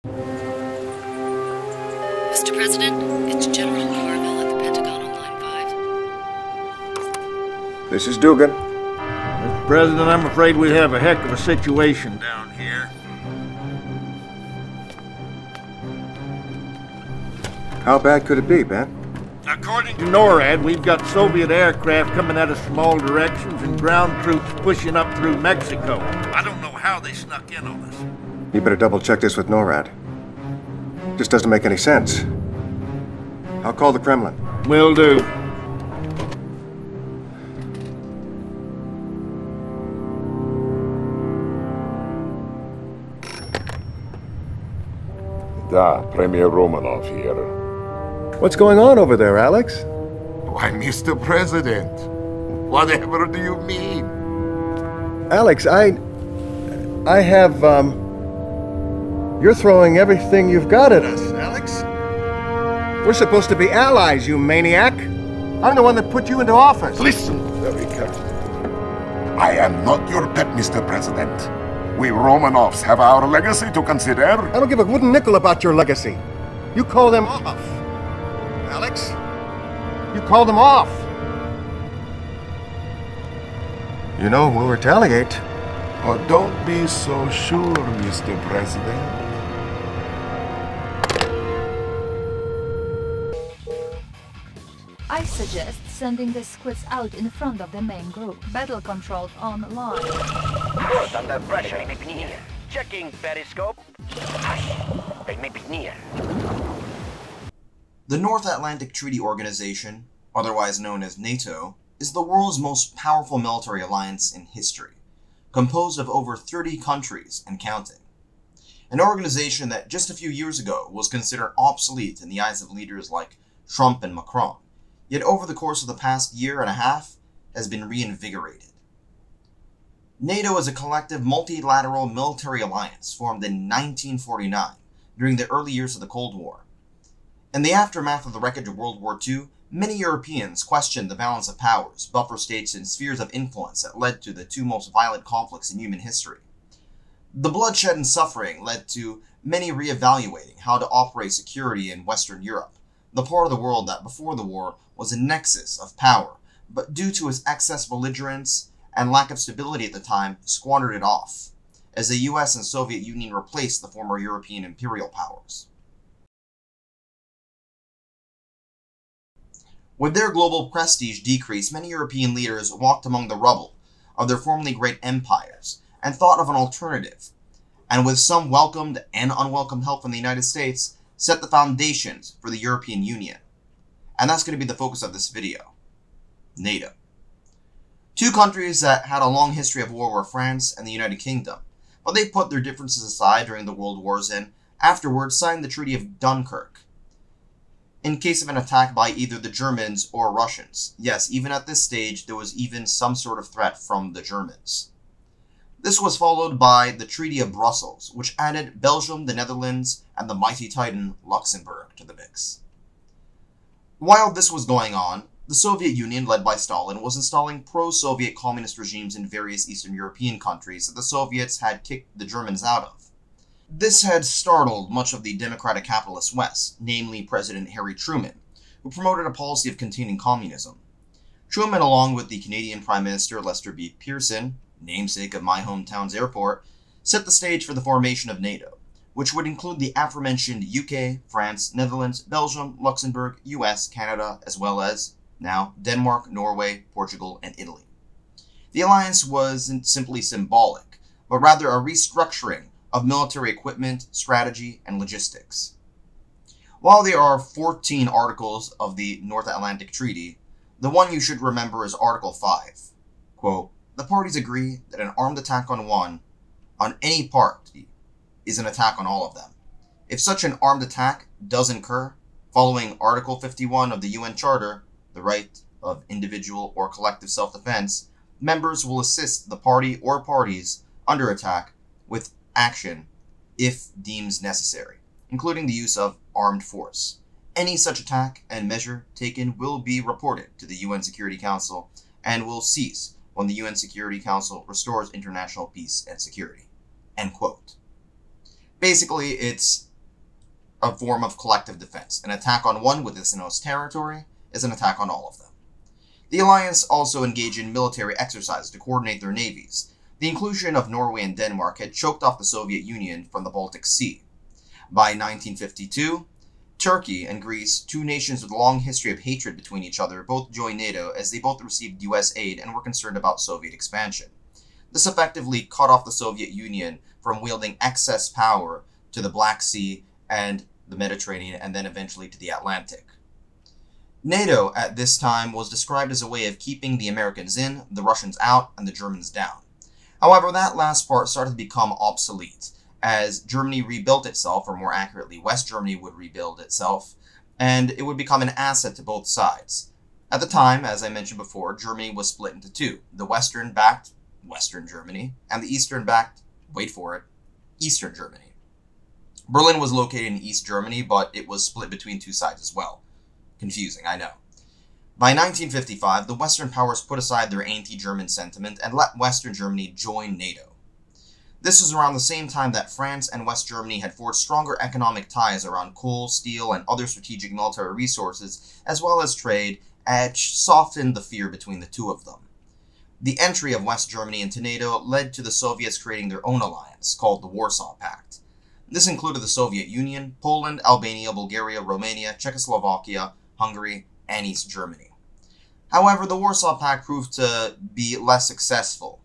Mr. President, it's General Carville at the Pentagon on line 5. This is Dugan. Mr. President, I'm afraid we have a heck of a situation down here. How bad could it be, Ben? According to NORAD, we've got Soviet aircraft coming at us from all directions and ground troops pushing up through Mexico. I don't know how they snuck in on us. You better double check this with NORAD. Just doesn't make any sense. I'll call the Kremlin. Will do. Da, Premier Romanov here. What's going on over there, Alex? Why, Mr. President, whatever do you mean? Alex, I have, you're throwing everything you've got at us, Alex. We're supposed to be allies, you maniac. I'm the one that put you into office. Listen very carefully. I am not your pet, Mr. President. We Romanovs have our legacy to consider. I don't give a wooden nickel about your legacy. You call them off. Alex, you call them off. You know, we'll retaliate. Oh, don't be so sure, Mr. President. I suggest sending the squids out in front of the main group. Battle controlled online. Port under pressure. They may be near. Checking periscope. Hush. They may be near. The North Atlantic Treaty Organization, otherwise known as NATO, is the world's most powerful military alliance in history, composed of over 30 countries and counting. An organization that just a few years ago was considered obsolete in the eyes of leaders like Trump and Macron, yet over the course of the past year and a half has been reinvigorated. NATO is a collective multilateral military alliance formed in 1949 during the early years of the Cold War. In the aftermath of the wreckage of World War II, many Europeans questioned the balance of powers, buffer states, and spheres of influence that led to the two most violent conflicts in human history. The bloodshed and suffering led to many reevaluating how to operate security in Western Europe, the part of the world that before the war was a nexus of power, but due to its excess belligerence and lack of stability at the time, squandered it off, as the US and Soviet Union replaced the former European imperial powers. With their global prestige decrease, many European leaders walked among the rubble of their formerly great empires and thought of an alternative, and with some welcomed and unwelcome help from the United States, set the foundations for the European Union. And that's going to be the focus of this video. NATO. Two countries that had a long history of war were France and the United Kingdom, but they put their differences aside during the World Wars and afterwards signed the Treaty of Dunkirk, in case of an attack by either the Germans or Russians. Yes, even at this stage, there was even some sort of threat from the Germans. This was followed by the Treaty of Brussels, which added Belgium, the Netherlands, and the mighty titan Luxemburg to the mix. While this was going on, the Soviet Union, led by Stalin, was installing pro-Soviet communist regimes in various Eastern European countries that the Soviets had kicked the Germans out of. This had startled much of the democratic capitalist West, namely President Harry Truman, who promoted a policy of containing communism. Truman, along with the Canadian Prime Minister Lester B. Pearson, namesake of my hometown's airport, set the stage for the formation of NATO, which would include the aforementioned UK, France, Netherlands, Belgium, Luxembourg, US, Canada, as well as, now, Denmark, Norway, Portugal, and Italy. The alliance wasn't simply symbolic, but rather a restructuring of military equipment, strategy, and logistics. While there are 14 articles of the North Atlantic Treaty, the one you should remember is Article 5. Quote, "The parties agree that an armed attack on any party, is an attack on all of them. If such an armed attack does occur, following Article 51 of the UN Charter, the right of individual or collective self-defense, members will assist the party or parties under attack with action if deemed necessary, including the use of armed force. Any such attack and measure taken will be reported to the UN Security Council and will cease when the UN Security Council restores international peace and security." End quote. Basically, it's a form of collective defense. An attack on one within its territory is an attack on all of them. The alliance also engaged in military exercises to coordinate their navies. The inclusion of Norway and Denmark had choked off the Soviet Union from the Baltic Sea. By 1952, Turkey and Greece, two nations with a long history of hatred between each other, both joined NATO as they both received US aid and were concerned about Soviet expansion. This effectively cut off the Soviet Union from wielding excess power to the Black Sea and the Mediterranean, and then eventually to the Atlantic. NATO at this time was described as a way of keeping the Americans in, the Russians out, and the Germans down. However, that last part started to become obsolete, as Germany rebuilt itself, or more accurately, West Germany would rebuild itself, and it would become an asset to both sides. At the time, as I mentioned before, Germany was split into two, the Western-backed Western Germany, and the Eastern-backed, wait for it, Eastern Germany. Berlin was located in East Germany, but it was split between two sides as well. Confusing, I know. By 1955, the Western powers put aside their anti-German sentiment and let Western Germany join NATO. This was around the same time that France and West Germany had forged stronger economic ties around coal, steel, and other strategic military resources, as well as trade, which softened the fear between the two of them. The entry of West Germany into NATO led to the Soviets creating their own alliance, called the Warsaw Pact. This included the Soviet Union, Poland, Albania, Bulgaria, Romania, Czechoslovakia, Hungary, and East Germany. However, the Warsaw Pact proved to be less successful.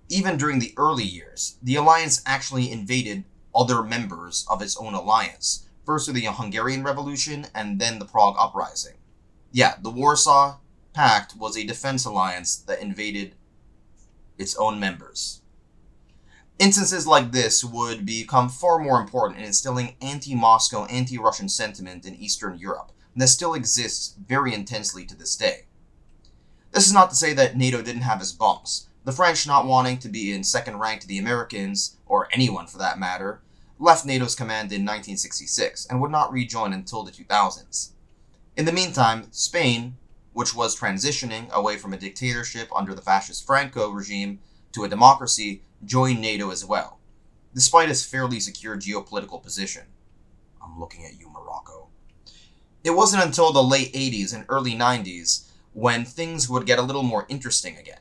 Even during the early years, the alliance actually invaded other members of its own alliance, first through the Hungarian Revolution and then the Prague Uprising. Yeah, the Warsaw Pact was a defense alliance that invaded its own members. Instances like this would become far more important in instilling anti-Moscow, anti-Russian sentiment in Eastern Europe, and that still exists very intensely to this day. This is not to say that NATO didn't have its bumps. The French, not wanting to be in second rank to the Americans, or anyone for that matter, left NATO's command in 1966 and would not rejoin until the 2000s. In the meantime, Spain, which was transitioning away from a dictatorship under the fascist Franco regime to a democracy, joined NATO as well, despite its fairly secure geopolitical position. I'm looking at you, Morocco. It wasn't until the late 80s and early 90s when things would get a little more interesting again,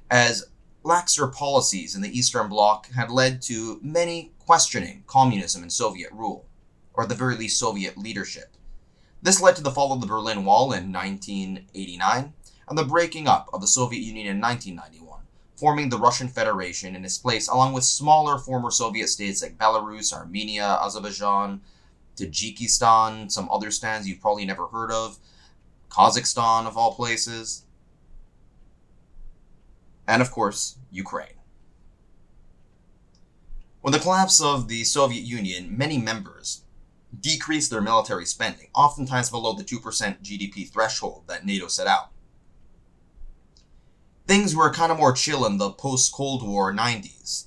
as laxer policies in the Eastern Bloc had led to many questioning communism and Soviet rule, or at the very least Soviet leadership. This led to the fall of the Berlin Wall in 1989 and the breaking up of the Soviet Union in 1991, forming the Russian Federation in its place along with smaller former Soviet states like Belarus, Armenia, Azerbaijan, Tajikistan, some other stands you've probably never heard of, Kazakhstan of all places, and of course, Ukraine. With the collapse of the Soviet Union, many members decreased their military spending, oftentimes below the 2% GDP threshold that NATO set out. Things were kind of more chill in the post-Cold War 90s,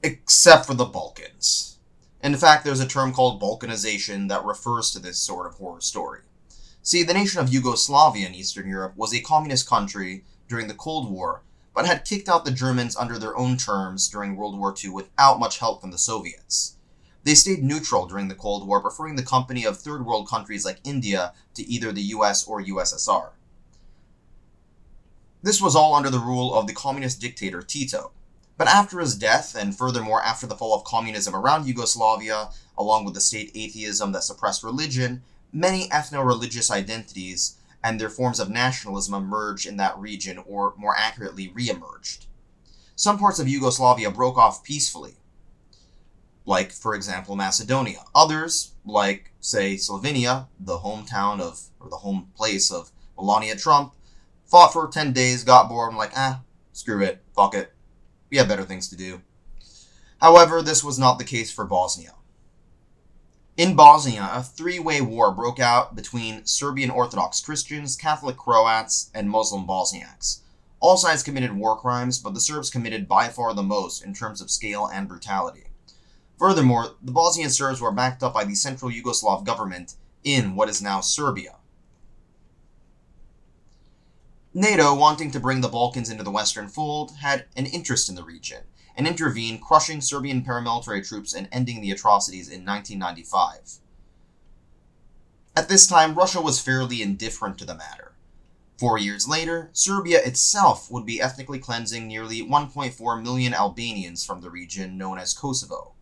except for the Balkans. In fact, there's a term called Balkanization that refers to this sort of horror story. See, the nation of Yugoslavia in Eastern Europe was a communist country during the Cold War, but had kicked out the Germans under their own terms during World War II without much help from the Soviets. They stayed neutral during the Cold War, preferring the company of third world countries like India to either the US or USSR. This was all under the rule of the communist dictator Tito. But after his death, and furthermore after the fall of communism around Yugoslavia, along with the state atheism that suppressed religion, many ethno-religious identities and their forms of nationalism emerged in that region, or more accurately, re-emerged. Some parts of Yugoslavia broke off peacefully, like, for example, Macedonia. Others, like, say, Slovenia, the hometown of, or the home place of Melania Trump, fought for 10 days, got bored, and like, screw it, fuck it. We have better things to do. However, this was not the case for Bosnia. In Bosnia, a three-way war broke out between Serbian Orthodox Christians, Catholic Croats, and Muslim Bosniaks. All sides committed war crimes, but the Serbs committed by far the most in terms of scale and brutality. Furthermore, the Bosnian Serbs were backed up by the Central Yugoslav government in what is now Serbia. NATO, wanting to bring the Balkans into the Western fold, had an interest in the region, and intervened, crushing Serbian paramilitary troops and ending the atrocities in 1995. At this time, Russia was fairly indifferent to the matter. 4 years later, Serbia itself would be ethnically cleansing nearly 1.4 million Albanians from the region known as Kosovo.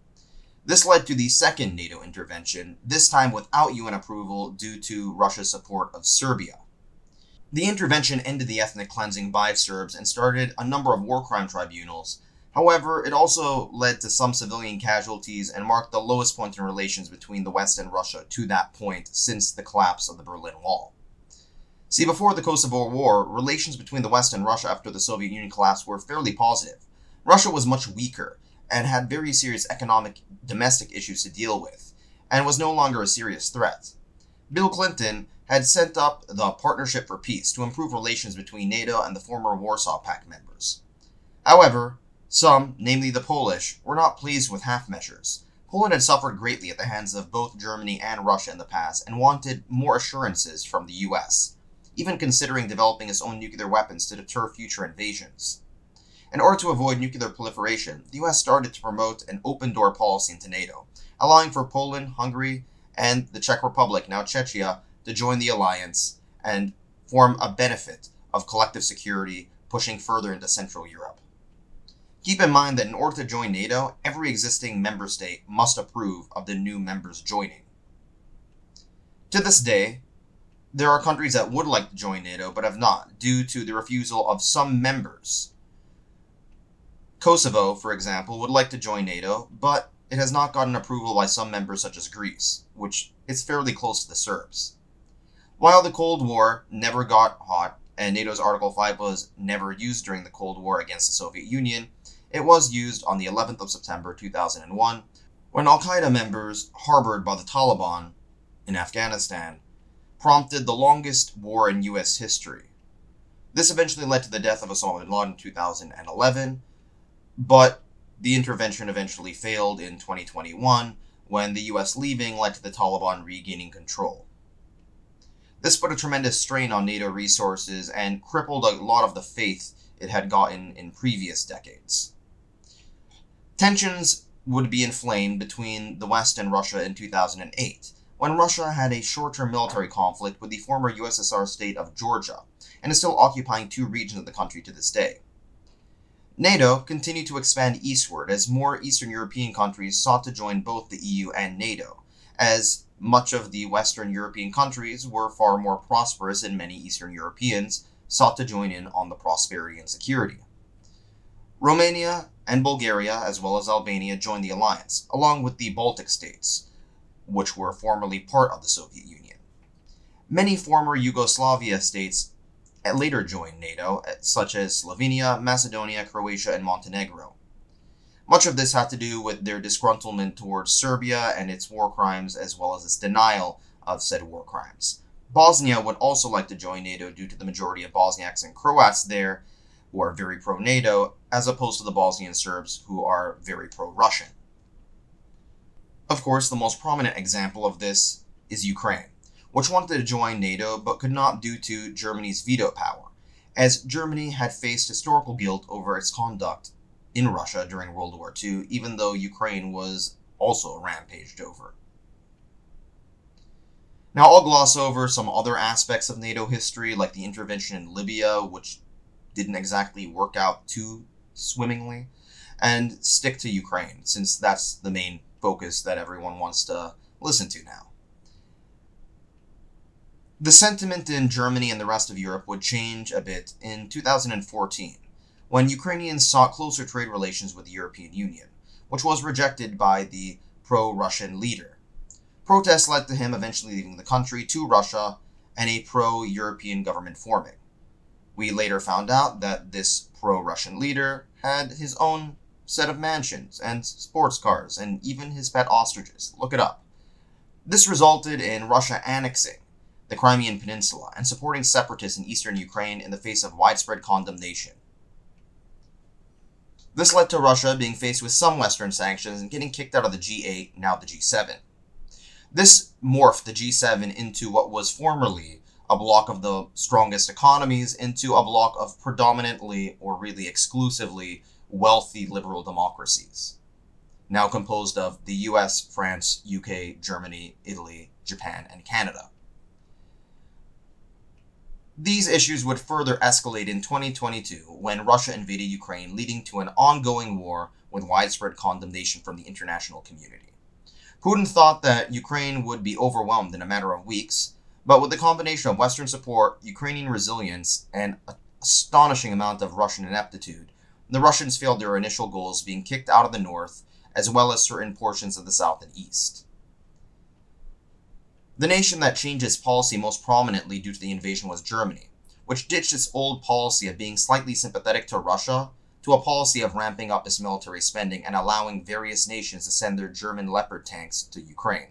This led to the second NATO intervention, this time without UN approval due to Russia's support of Serbia. The intervention ended the ethnic cleansing by Serbs and started a number of war crime tribunals. However, it also led to some civilian casualties and marked the lowest point in relations between the West and Russia to that point since the collapse of the Berlin Wall. See, before the Kosovo War, relations between the West and Russia after the Soviet Union collapse were fairly positive. Russia was much weaker and had very serious economic domestic issues to deal with, and was no longer a serious threat. Bill Clinton had sent up the Partnership for Peace to improve relations between NATO and the former Warsaw Pact members. However, some, namely the Polish, were not pleased with half measures. Poland had suffered greatly at the hands of both Germany and Russia in the past and wanted more assurances from the US, even considering developing its own nuclear weapons to deter future invasions. In order to avoid nuclear proliferation, the US started to promote an open-door policy into NATO, allowing for Poland, Hungary, and the Czech Republic, now Czechia, to join the alliance and form a benefit of collective security, pushing further into Central Europe. Keep in mind that in order to join NATO, every existing member state must approve of the new members joining. To this day, there are countries that would like to join NATO but have not, due to the refusal of some members. Kosovo, for example, would like to join NATO, but it has not gotten approval by some members such as Greece, which is fairly close to the Serbs. While the Cold War never got hot, and NATO's Article 5 was never used during the Cold War against the Soviet Union, it was used on the 11th of September 2001, when Al-Qaeda members harbored by the Taliban in Afghanistan prompted the longest war in US history. This eventually led to the death of Osama bin Laden in 2011, but the intervention eventually failed in 2021 when the US leaving led to the Taliban regaining control. This put a tremendous strain on NATO resources and crippled a lot of the faith it had gotten in previous decades. Tensions would be inflamed between the West and Russia in 2008, when Russia had a short-term military conflict with the former USSR state of Georgia, and is still occupying 2 regions of the country to this day. NATO continued to expand eastward as more Eastern European countries sought to join both the EU and NATO, as much of the Western European countries were far more prosperous and many Eastern Europeans sought to join in on the prosperity and security. Romania and Bulgaria, as well as Albania, joined the alliance, along with the Baltic states, which were formerly part of the Soviet Union. Many former Yugoslavia states later joined NATO, such as Slovenia, Macedonia, Croatia, and Montenegro. Much of this had to do with their disgruntlement towards Serbia and its war crimes, as well as its denial of said war crimes. Bosnia would also like to join NATO due to the majority of Bosniaks and Croats there, who are very pro-NATO, as opposed to the Bosnian Serbs, who are very pro-Russian. Of course, the most prominent example of this is Ukraine, which wanted to join NATO but could not due to Germany's veto power, as Germany had faced historical guilt over its conduct in Russia during World War II, even though Ukraine was also rampaged over. Now, I'll gloss over some other aspects of NATO history, like the intervention in Libya, which didn't exactly work out too swimmingly, and stick to Ukraine, since that's the main focus that everyone wants to listen to now. The sentiment in Germany and the rest of Europe would change a bit in 2014, when Ukrainians sought closer trade relations with the European Union, which was rejected by the pro-Russian leader. Protests led to him eventually leaving the country to Russia and a pro-European government forming. We later found out that this pro-Russian leader had his own set of mansions and sports cars and even his pet ostriches. Look it up. This resulted in Russia annexing the Crimean Peninsula and supporting separatists in eastern Ukraine in the face of widespread condemnation. This led to Russia being faced with some Western sanctions and getting kicked out of the G8, now the G7. This morphed the G7 into what was formerly a bloc of the strongest economies into a bloc of predominantly, or really exclusively, wealthy liberal democracies, now composed of the US, France, UK, Germany, Italy, Japan, and Canada. These issues would further escalate in 2022 when Russia invaded Ukraine, leading to an ongoing war with widespread condemnation from the international community. Putin thought that Ukraine would be overwhelmed in a matter of weeks, but with the combination of Western support, Ukrainian resilience, and an astonishing amount of Russian ineptitude, the Russians failed their initial goals, being kicked out of the north, as well as certain portions of the south and east. The nation that changed its policy most prominently due to the invasion was Germany, which ditched its old policy of being slightly sympathetic to Russia to a policy of ramping up its military spending and allowing various nations to send their German Leopard tanks to Ukraine.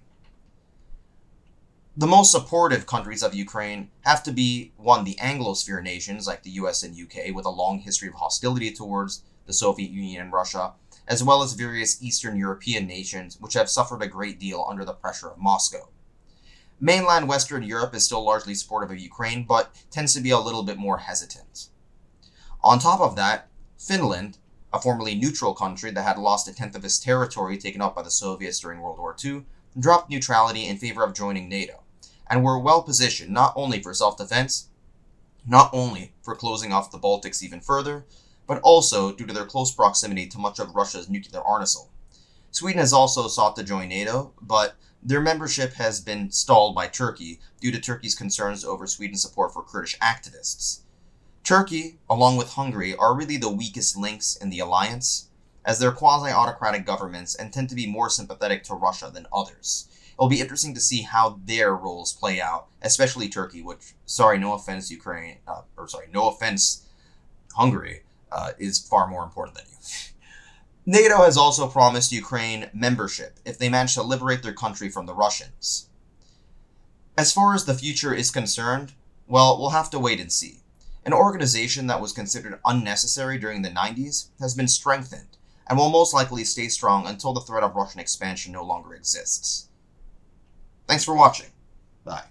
The most supportive countries of Ukraine have to be, one, the Anglosphere nations like the US and UK, with a long history of hostility towards the Soviet Union and Russia, as well as various Eastern European nations which have suffered a great deal under the pressure of Moscow. Mainland Western Europe is still largely supportive of Ukraine, but tends to be a little bit more hesitant. On top of that, Finland, a formerly neutral country that had lost a tenth of its territory taken up by the Soviets during World War II, dropped neutrality in favor of joining NATO, and were well positioned not only for self-defense, not only for closing off the Baltics even further, but also due to their close proximity to much of Russia's nuclear arsenal. Sweden has also sought to join NATO, but their membership has been stalled by Turkey due to Turkey's concerns over Sweden's support for Kurdish activists. Turkey, along with Hungary, are really the weakest links in the alliance, as they're quasi-autocratic governments and tend to be more sympathetic to Russia than others. It'll be interesting to see how their roles play out, especially Turkey, which, no offense Hungary, is far more important than you. NATO has also promised Ukraine membership if they manage to liberate their country from the Russians. As far as the future is concerned, well, we'll have to wait and see. An organization that was considered unnecessary during the 90s has been strengthened and will most likely stay strong until the threat of Russian expansion no longer exists. Thanks for watching. Bye.